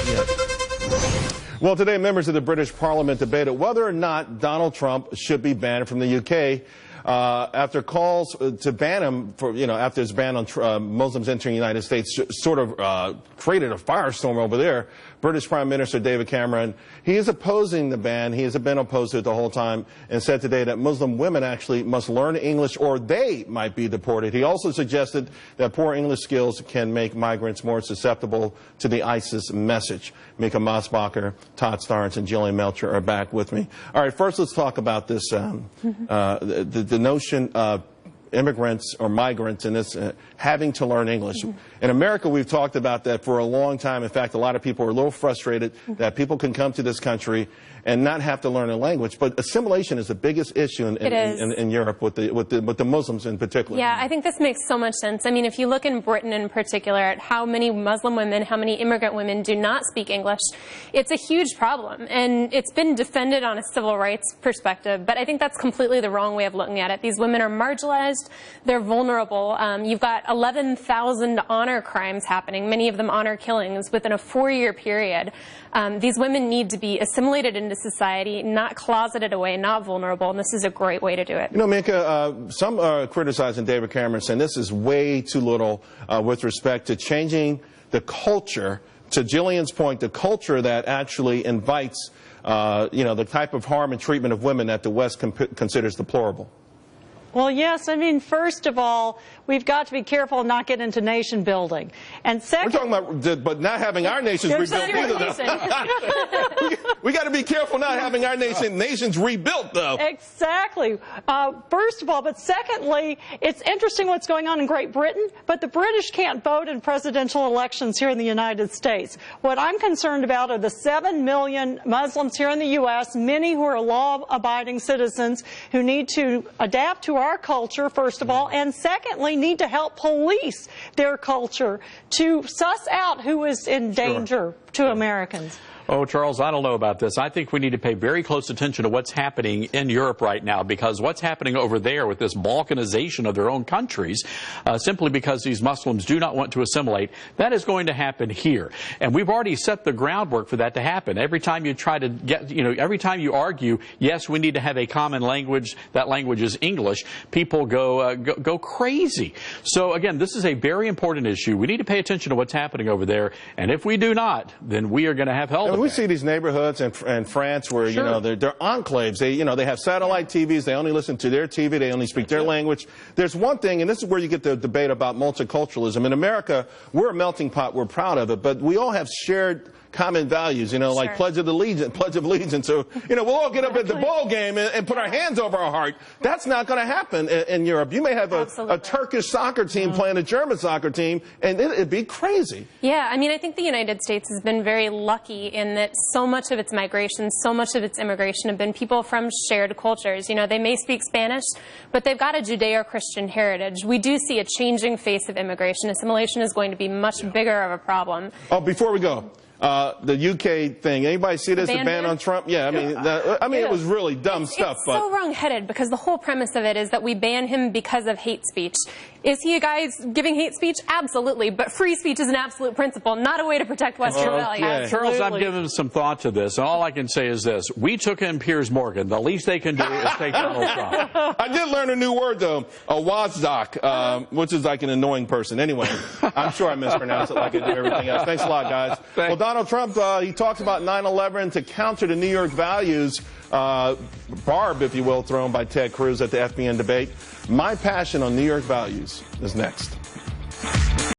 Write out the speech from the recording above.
Yeah. Well, today, members of the British Parliament debated whether or not Donald Trump should be banned from the UK after calls to ban him after his ban on Muslims entering the United States sort of created a firestorm over there. British Prime Minister David Cameron, he is opposing the ban. He has been opposed to it the whole time and said today that Muslim women actually must learn English or they might be deported. He also suggested that poor English skills can make migrants more susceptible to the ISIS message. Mika Mosbacher, Todd Starnes, and Jillian Melcher are back with me. All right, first let's talk about this, the notion of immigrants or migrants and this having to learn English. In America, we've talked about that for a long time. In fact, a lot of people are a little frustrated that people can come to this country and not have to learn a language. But assimilation is the biggest issue in Europe with the Muslims in particular. Yeah, I think this makes so much sense. I mean, if you look in Britain in particular at how many Muslim women, how many immigrant women do not speak English, it's a huge problem. And it's been defended on a civil rights perspective, but I think that's completely the wrong way of looking at it. These women are marginalized, they're vulnerable. You've got 11,000 honor crimes happening, many of them honor killings, within a 4-year period. These women need to be assimilated into society, not closeted away, not vulnerable, and this is a great way to do it. You know, Minka, some are criticizing David Cameron, saying this is way too little with respect to changing the culture, to Jillian's point, the culture that actually invites, the type of harm and treatment of women that the West considers deplorable. Well, yes. I mean, first of all, we've got to be careful and not get into nation building. And second, we're talking about but not having our nations rebuilt either. We got to be careful not having our nations rebuilt, though. Exactly. First of all, but secondly, it's interesting what's going on in Great Britain, but the British can't vote in presidential elections here in the United States. What I'm concerned about are the 7 million Muslims here in the U.S., many who are law-abiding citizens who need to adapt to our culture, first of all, and secondly, need to help police their culture to suss out who is in danger to Americans. Oh, Charles, I don't know about this. I think we need to pay very close attention to what's happening in Europe right now, because what's happening over there with this balkanization of their own countries, simply because these Muslims do not want to assimilate, that is going to happen here. And we've already set the groundwork for that to happen. Every time you try to get, every time you argue, yes, we need to have a common language, that language is English, people go crazy. So again, this is a very important issue. We need to pay attention to what's happening over there. And if we do not, then we are going to have hell. We see these neighborhoods in France where they're enclaves. They have satellite TVs. They only listen to their TV. They only speak their language. There's one thing, and this is where you get the debate about multiculturalism. In America, we're a melting pot. We're proud of it, but we all have shared common values, like Pledge of Allegiance. So, we'll all get up at the ball game and put our hands over our heart. That's not going to happen in Europe. You may have a Turkish soccer team playing a German soccer team, and it'd be crazy. Yeah, I mean, I think the United States has been very lucky in that so much of its migration, so much of its immigration have been people from shared cultures. They may speak Spanish, but they've got a Judeo-Christian heritage. We do see a changing face of immigration. Assimilation is going to be much bigger of a problem. Oh, before we go. The UK thing. Anybody see this? The ban on Trump? Yeah, I mean, it was really dumb stuff. It's so wrong-headed because the whole premise of it is that we ban him because of hate speech. Is he a guy giving hate speech? Absolutely, but free speech is an absolute principle, not a way to protect Western values. Charles, I've given some thought to this, and all I can say is this: we took in Piers Morgan. The least they can do is take Donald Trump. I did learn a new word though, a wazdok, which is like an annoying person. Anyway, I'm sure I mispronounced it like I do everything else. Thanks a lot, guys. Well, Donald Trump, he talks about 9/11 to counter the New York values barb, if you will, thrown by Ted Cruz at the FBN debate. My passion on New York values is next.